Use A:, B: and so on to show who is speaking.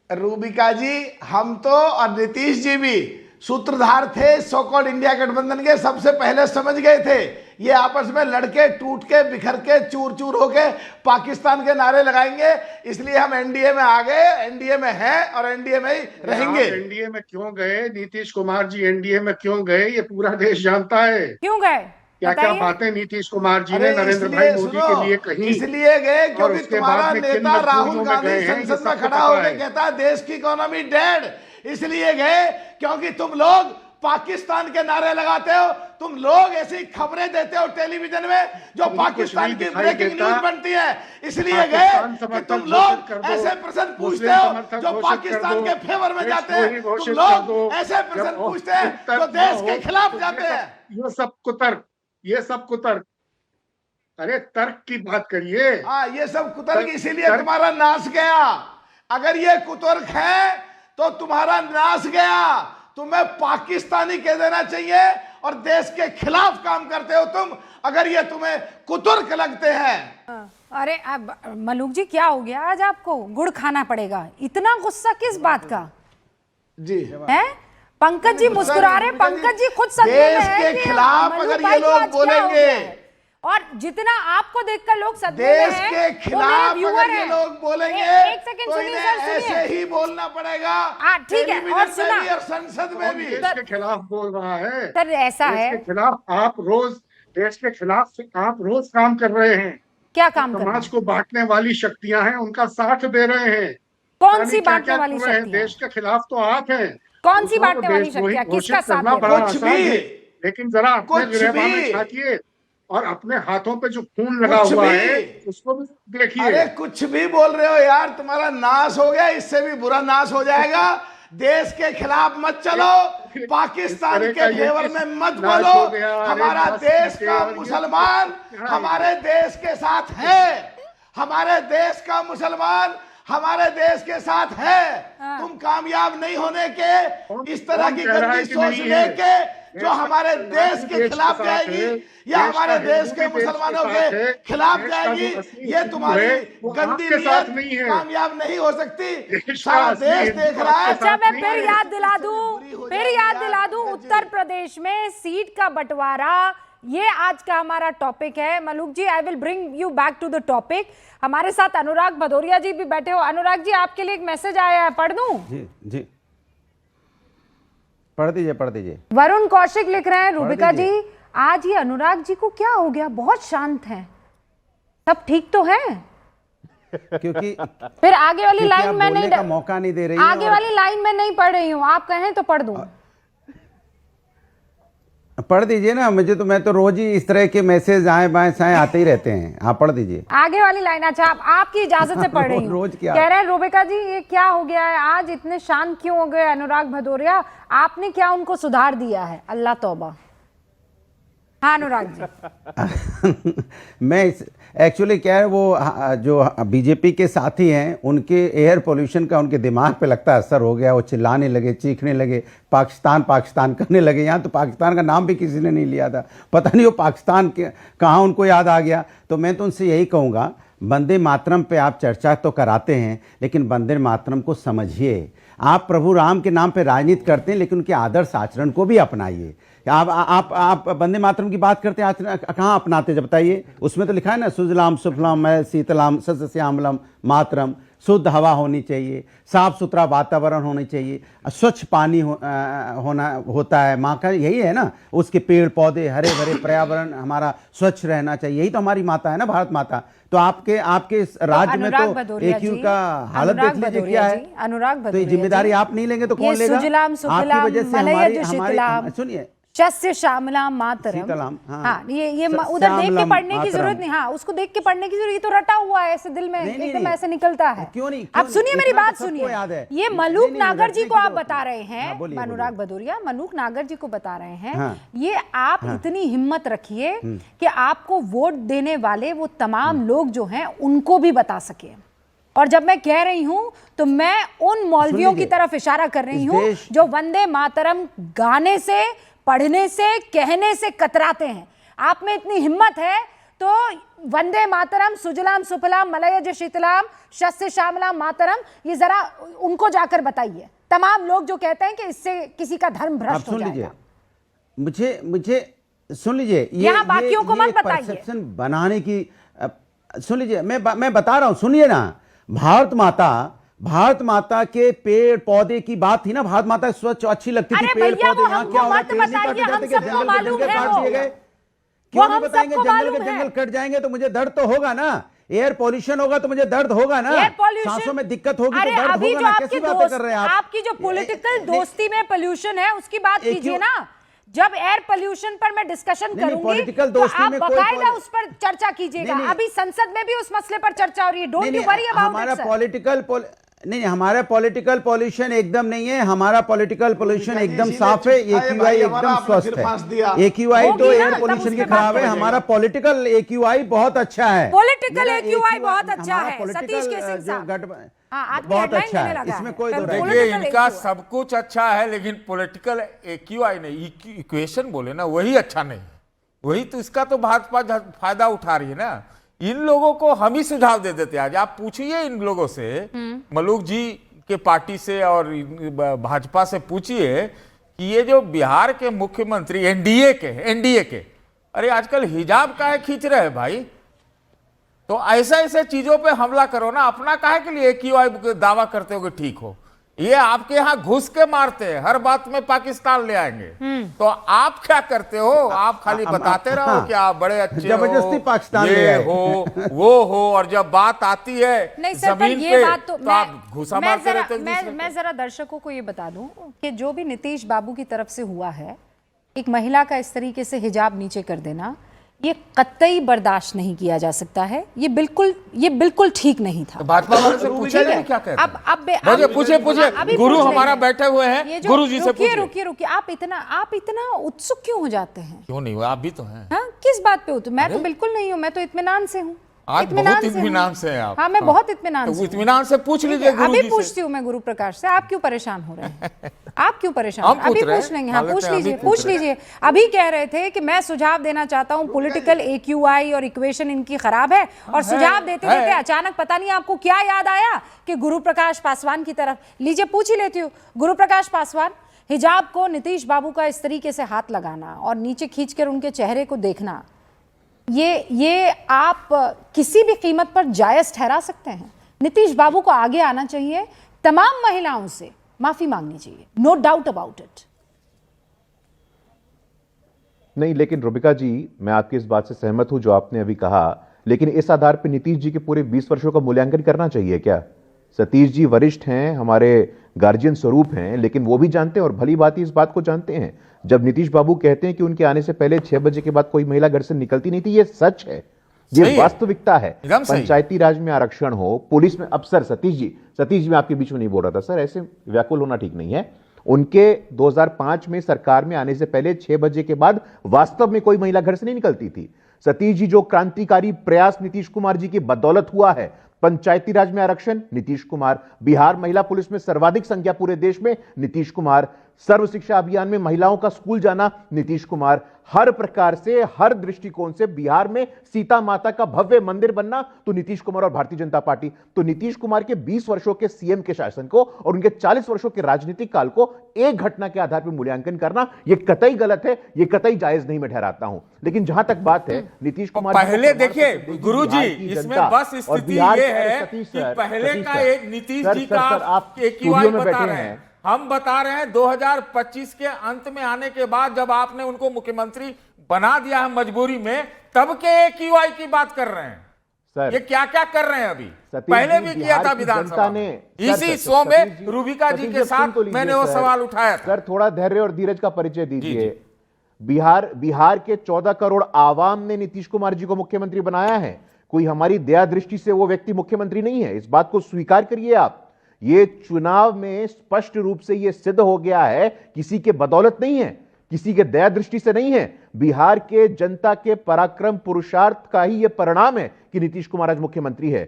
A: रूबिका जी, हम तो और नीतीश जी भी सूत्रधार थे सो कॉल्ड इंडिया गठबंधन के, सबसे पहले समझ गए थे ये आपस में लड़के टूट के बिखर के चूर चूर होके पाकिस्तान के नारे लगाएंगे, इसलिए हम एनडीए में आ गए, एनडीए में हैं और एनडीए में ही रहेंगे।
B: एनडीए में क्यों गए नीतीश कुमार जी? एनडीए में क्यों गए ये पूरा देश जानता है।
C: क्यों गए?
B: क्या क्या बातें नीतीश कुमार जी ने नरेंद्र भाई
A: इसलिए
B: मोदी
A: सुनो,
B: के लिए कही,
A: इसलिए गए
B: और
A: क्योंकि
B: उसके
A: तुम्हारा
B: बाद में किन
A: नेता राहुल
B: मजबूरियों में
A: गांधी
B: गए हैं, ये
A: संसद में
B: सबको
A: खड़ा
B: पता
A: होकर
B: है।
A: कहता है देश की इकोनॉमी डेड। इसलिए गए क्योंकि तुम लोग पाकिस्तान के नारे लगाते हो, तुम लोग ऐसी खबरें देते हो टेलीविजन में जो पाकिस्तान की ब्रेकिंग न्यूज बनती है। इसलिए गए कि तुम लोग ऐसे प्रश्न पूछते हो जो पाकिस्तान के फेवर में जाते हैं, तुम लोग ऐसे प्रश्न पूछते हैं जो देश के खिलाफ जाते हैं।
B: ये सब कुतर्क, ये सब कुतर्क। अरे तर्क की बात करिए।
A: हाँ, ये सब कुतर्क इसीलिए तुम्हारा नाश गया। अगर ये कुतर्क है तो तुम्हारा नाश गया। तुम्हें पाकिस्तानी कह देना चाहिए और देश के खिलाफ काम करते हो तुम, अगर ये तुम्हें कुतर्क लगते हैं।
C: अरे अब मलूक जी क्या हो गया आज? आपको गुड़ खाना पड़ेगा, इतना गुस्सा किस बात का
A: जी
C: है? पंकज जी मुस्कुरा रहे, पंकज जी खुद सदमे में
A: देश
C: है
A: के
C: कि
A: खिलाफ
C: मलूक
A: अगर
C: भाई
A: ये
C: को
A: लोग
C: आज क्या हो गया
A: बोलेंगे,
C: है? और जितना आपको देखकर लोग सदमे में
A: देश
C: हैं,
A: के
C: वो
A: खिलाफ
C: मेरे
A: अगर
C: व्यूअर
A: ये
C: हैं।
A: लोग बोलेंगे
C: एक सेकंड
A: तो
C: सुनिए
A: इन्हें
C: सर,
A: ऐसे ही बोलना पड़ेगा।
C: ठीक है, और
A: टेलीविजन
C: सुना
A: में भी और संसद में भी।
B: देश के खिलाफ बोल रहा है
C: सर, ऐसा है
B: देश के खिलाफ आप रोज, देश के खिलाफ आप रोज काम कर रहे हैं।
C: क्या काम कर रहे
B: समाज
C: हैं?
B: को बांटने वाली शक्तियां हैं, उनका साथ दे रहे हैं।
C: कौन सी
B: क्या
C: बांटने
B: क्या
C: वाली
B: कर रहे हैं?
C: शक्तियां?
B: देश के खिलाफ तो आप हैं।
C: कौन सी
B: दूसरों को
C: बांटने वाली
B: देशद्रोही
C: शक्तियां?
B: घोषित
C: किसका साथ
B: करना
C: दे रहे
B: बड़ा
A: कुछ
B: आसान
A: भी,
B: है, लेकिन जरा अपने
A: कुछ
B: गिरेबान
A: भी।
B: में झांकिए और अपने हाथों पे जो खून लगा
A: कुछ
B: हुआ
A: भी।
B: है उसको भी देखिए।
A: अरे कुछ भी बोल रहे हो यार, तुम्हारा नाश हो गया, इससे भी बुरा नाश हो जाएगा। देश के खिलाफ मत चलो, पाकिस्तान के फेवर में मत बोलो। हमारा देश का मुसलमान हमारे देश के साथ है, हमारे देश का मुसलमान हमारे देश के साथ है। तुम कामयाब नहीं होने के इस तरह की गंदी सोच लेके जो हमारे देश के खिलाफ जाएगी या हमारे देश के मुसलमानों के खिलाफ जाएगी, ये तुम्हारी गंदी नीयत कामयाब नहीं हो सकती। सारा देश देख रहा है।
C: अच्छा, मैं फिर याद दिला दूं उत्तर प्रदेश में सीट का बंटवारा, ये आज का हमारा टॉपिक है। Malook ji, I will bring you back to the topic. हमारे साथ अनुराग भदौरिया जी भी बैठे हो। अनुराग जी, आपके लिए एक मैसेज आया है, पढ़ दूं?
D: जी जी, पढ़ दीजिए।
C: वरुण कौशिक लिख रहे हैं, रूबिका जी आज ये अनुराग जी को क्या हो गया, बहुत शांत हैं, सब ठीक तो है?
D: क्योंकि
C: फिर आगे वाली लाइन में नहीं,
D: का मौका नहीं दे रही,
C: आगे वाली लाइन में नहीं पढ़ रही हूँ, आप कहें तो पढ़ दूं?
D: पढ़ दीजिए ना। मैं तो रोज ही इस तरह के मैसेज आए बाएं साएं आते ही रहते हैं, आप पढ़ दीजिए
C: आगे वाली लाइन। अच्छा, आपकी इजाजत से पढ़ रही हूँ।
D: रोज क्या
C: कह रहे हैं रूबिका जी ये क्या हो गया है, आज इतने शांत क्यों हो गए अनुराग भदौरिया, आपने क्या उनको सुधार दिया है? अल्लाह तौबा। हाँ अनुराग जी।
D: मैं एक्चुअली क्या है, वो जो बीजेपी के साथी हैं उनके एयर पोल्यूशन का उनके दिमाग पे लगता है असर हो गया। वो चिल्लाने लगे, चीखने लगे, पाकिस्तान पाकिस्तान करने लगे। यहाँ तो पाकिस्तान का नाम भी किसी ने नहीं लिया था, पता नहीं वो पाकिस्तान के कहाँ उनको याद आ गया। तो मैं तो उनसे यही कहूँगा, वंदे मातरम पे आप चर्चा तो कराते हैं, लेकिन वंदे मातरम को समझिए। आप प्रभु राम के नाम पे राजनीति करते हैं, लेकिन उनके आदर्श आचरण को भी अपनाइए। आप वंदे मातरम की बात करते हैं, कहाँ अपनाते जब बताइए? उसमें तो लिखा है ना, सुजलाम सुफलाम शीतलाम सस्यश्यामलम मातरम। शुद्ध हवा होनी चाहिए, साफ सुथरा वातावरण होनी चाहिए, स्वच्छ पानी होना होता है माँ का, यही है ना। उसके पेड़ पौधे हरे भरे, पर्यावरण हमारा स्वच्छ रहना चाहिए, यही तो हमारी माता है ना, भारत माता। तो आपके राज्य में तो AQ का हालत देख लीजिए क्या है।
C: अनुराग
D: तो ये जिम्मेदारी आप नहीं लेंगे तो कौन लेगा? आपकी वजह से हमारी सुनिए,
C: शस्य श्यामलाम मातरम। हाँ, ये उधर देख के पढ़ने की जरूरत नहीं। हाँ, उसको देख के पढ़ने की जरूरत, ये तो रटा हुआ है ऐसे दिल में, एकदम ऐसे निकलता है।
D: क्यों नहीं?
C: अब सुनिए मेरी बात, सुनिए। ये मलूक नागर जी को आप बता रहे हैं, अनुराग भदौरिया मलूक नागर जी को बता रहे हैं, ये आप इतनी हिम्मत रखिए कि आपको वोट देने वाले वो तमाम लोग जो हैं उनको भी बता सके। और जब मैं कह रही हूं तो मैं उन मौलवियों की तरफ इशारा कर रही हूं जो वंदे मातरम गाने से, पढ़ने से, कहने से कतराते हैं। आप में इतनी हिम्मत है तो वंदे मातरम, सुजलाम सुफलाम मलयज शीतलाम शस्य श्यामलाम मातरम, ये जरा उनको जाकर बताइए, तमाम लोग जो कहते हैं कि इससे किसी का धर्म भ्रष्ट हो जाएगा।
D: मुझे सुन लीजिए,
C: यहाँ बाकियों को मत बताइए।
D: परसेप्शन बनाने की सुन लीजिए, मैं बता रहा हूं, सुनिए ना। भारत माता के पेड़ पौधे की बात थी ना, भारत माता स्वच्छ अच्छी लगती थी, पेड़ पौधे यहाँ क्या हो रहा है, पेड़ नहीं काटे जाते, जंगल काट दिए गए, क्यों नहीं बताएंगे? जंगल के जंगल कट जाएंगे तो मुझे दर्द तो होगा ना, एयर पॉल्यूशन होगा तो मुझे दर्द होगा ना, सांसों में दिक्कत होगी तो दर्द होगा ना। कैसी बातें कर रहे हैं आप?
C: आपकी जो पॉलिटिकल दोस्ती में पोल्यूशन है उसकी बात कीजिए ना। जब एयर पोल्यूशन पर मैं डिस्कशन करूंगी तो आप बकायदा उस पर चर्चा कीजिएगा। अभी संसद में भी उस मसले पर चर्चा हो रही है, don't you worry about it.
D: हमारा पॉलिटिकल पॉल्यूशन एकदम नहीं है, हमारा पॉलिटिकल पॉल्यूशन एकदम साफ है, AQI एकदम स्वस्थ है। AQI तो एयर पॉल्यूशन के खराब है, हमारा पॉलिटिकल AQI बहुत अच्छा है।
C: पॉलिटिकल AQI बहुत अच्छा है सतीश केसरी साहब,
D: बहुत अच्छा है, इसमें कोई दो राय नहीं।
E: देखिए, इनका सब कुछ अच्छा है, लेकिन पॉलिटिकल AQI नहीं, इक्वेशन बोले ना, वही अच्छा नहीं, वही तो इसका तो भाजपा फायदा उठा रही है ना। इन लोगों को हम ही सुझाव दे देते। आज आप पूछिए इन लोगों से, मलूक जी के पार्टी से और भाजपा से पूछिए कि ये जो बिहार के मुख्यमंत्री एनडीए के अरे आजकल हिजाब काहे खींच रहे हैं भाई? तो ऐसे चीजों पे हमला करो ना, अपना काहे के लिए AQI दावा करते हो कि ठीक हो? ये आपके यहाँ घुस के मारते हैं, हर बात में पाकिस्तान ले आएंगे। तो आप क्या करते हो? आप खाली बताते रहो कि आप बड़े अच्छे
D: जबरदस्ती पाकिस्तान
E: ये हो वो हो, और जब बात आती है जमीन पे तो आप घुसा मारते रहते हो।
C: मैं जरा दर्शकों को ये बता दूं कि जो भी नीतीश बाबू की तरफ से हुआ है, एक महिला का इस तरीके से हिजाब नीचे कर देना, ये कतई बर्दाश्त नहीं किया जा सकता है। ये बिल्कुल ठीक नहीं था।
E: भाजपा वाले से पूछिए क्या कहते हैं।
C: अब
E: पूछिए गुरु हमारा बैठे हुए हैं, गुरु जी से पूछिए।
C: रुकिए, आप इतना उत्सुक क्यों हो जाते हैं?
E: क्यों नहीं हुआ, आप भी तो हैं।
C: हाँ, किस बात पे हो? तो मैं तो बिल्कुल नहीं हूँ, मैं तो इत्मीनान से हूँ।
E: आज बहुत इत्मीनान से हैं आप।
C: हाँ, मैं बहुत इत्मीनान से।
E: इत्मीनान से पूछ लीजिए गुरु जी से।
C: अभी पूछती हूँ मैं गुरु प्रकाश से। आप क्यों परेशान हो रहे हैं? आप क्यों परेशान? अभी पूछ लेंगे। हाँ, पूछ लीजिए। अभी कह रहे थे कि मैं सुझाव देना चाहता हूँ, पॉलिटिकल AQI और इक्वेशन इनकी खराब है, और सुझाव देते देते अचानक पता नहीं आपको क्या याद आया कि गुरु प्रकाश पासवान की तरफ लीजिए, पूछ ही लेती हूँ। गुरु प्रकाश पासवान, हिजाब को नीतीश बाबू का इस तरीके से हाथ लगाना और नीचे खींचकर उनके चेहरे को देखना, ये आप किसी भी कीमत पर जायज ठहरा सकते हैं? नीतीश बाबू को आगे आना चाहिए, तमाम महिलाओं से माफी मांगनी चाहिए, नो डाउट अबाउट इट।
F: नहीं, लेकिन रुबिका जी, मैं आपकी इस बात से सहमत हूं जो आपने अभी कहा, लेकिन इस आधार पर नीतीश जी के पूरे 20 वर्षों का मूल्यांकन करना चाहिए क्या? सतीश जी वरिष्ठ हैं, हमारे गार्जियन स्वरूप हैं, लेकिन वो भी जानते हैं और भली बात इस बात को जानते हैं, जब नीतीश बाबू कहते हैं कि उनके आने से पहले 6 बजे के बाद कोई महिला घर से निकलती नहीं थी, ये सच है, ये वास्तविकता है। पंचायती राज में आरक्षण हो, पुलिस में अफसर, सतीश जी मैं आपके बीच में नहीं बोल रहा था सर, ऐसे व्याकुल होना ठीक नहीं है। उनके 2005 में सरकार में आने से पहले 6 बजे के बाद वास्तव में कोई महिला घर से नहीं निकलती थी। सतीश जी, जो क्रांतिकारी प्रयास नीतीश कुमार जी की बदौलत हुआ है, पंचायती राज में आरक्षण नीतीश कुमार, बिहार महिला पुलिस में सर्वाधिक संख्या पूरे देश में नीतीश कुमार, सर्व शिक्षा अभियान में महिलाओं का स्कूल जाना नीतीश कुमार, हर प्रकार से, हर दृष्टिकोण से बिहार में सीता माता का भव्य मंदिर बनना तो नीतीश कुमार और भारतीय जनता पार्टी। तो नीतीश कुमार के 20 वर्षों के सीएम के शासन को और उनके 40 वर्षों के राजनीतिक काल को एक घटना के आधार पर मूल्यांकन करना, यह कतई गलत है, यह कतई जायज नहीं मैं ठहराता हूं। लेकिन जहां तक बात है नीतीश कुमार,
E: पहले देखिए गुरु जी, इसमें बस स्थिति यह है कि पहले का एक नीतीश जी का आप AQI बता रहे हैं, हम बता रहे हैं 2025 के अंत में आने के बाद जब आपने उनको मुख्यमंत्री बना दिया है मजबूरी में, तब के AQI की बात कर रहे हैं सर। ये क्या क्या कर रहे हैं अभी, पहले भी किया था विधानसभा ने, इसी शो में रूबिका जी के साथ मैंने वो सवाल उठाया था।
F: सर, थोड़ा धैर्य और धीरज का परिचय दीजिए। बिहार के 14 करोड़ आवाम ने नीतीश कुमार जी को मुख्यमंत्री बनाया है, कोई हमारी दया दृष्टि से वो व्यक्ति मुख्यमंत्री नहीं है, इस बात को स्वीकार करिए आप। ये चुनाव में स्पष्ट रूप से ये सिद्ध हो गया है, किसी के बदौलत नहीं है, किसी के दया दृष्टि से नहीं है, बिहार के जनता के पराक्रम पुरुषार्थ का ही यह परिणाम है कि नीतीश कुमार आज मुख्यमंत्री है।